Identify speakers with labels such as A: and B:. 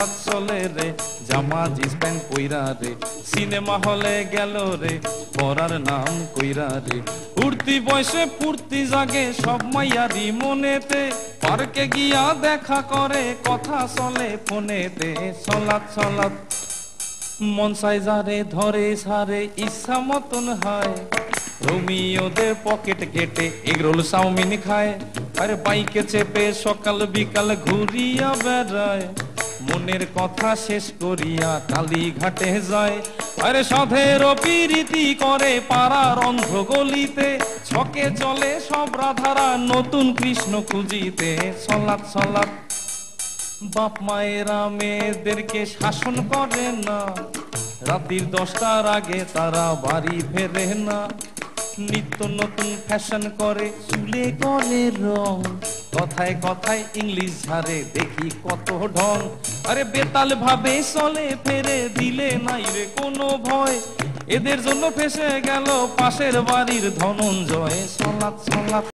A: সালাত চলে রে, জামা জিন্স প্যান্ট পইরা রে, সিনেমা হলে গেল রে, পড়ার নাম কইরা রে। উঠতি বয়সে ফুর্তি জাগে সব মাইয়ারি মনেতে, পার্কে গিয়া দেখা করে কথা চলে ফোনেতে। সালাত সালাত মন চাই যারে ধরে সারে ইচ্ছা মতন হয়, রোমিওদের পকেট কেটে এগরোল চাউমিন খায়, আরে বাইকে চেপে সকাল বিকাল ঘুরিয়া বেড়ায়, মনের কথা শেষ করিয়া কালীঘাটে যায়। আরে সাধের পিরিতি করে পাড়ার অন্ধ গলিতে, ছকে চলে সব রাধারা নতুন কৃষ্ণ খুঁজিতে। সালাত সালাত বাপ মায়েরা মেয়েদেরকে শাসন করে না, রাত্রির 10টার আগে তারা বাড়ি ফেরে না, নিত্য নতুন ফ্যাশন করে চুলে করে রং, কথায় কথায় ইংলিশ ঝাড়ে দেখি কত ঢং। আরে বেতাল ভাবে চলে ফেরে দিলে নাই রে কোনো ভয়, এদের জন্য ফেসে গেল পাশের বাড়ির ধনঞ্জয়। সালাত সালাত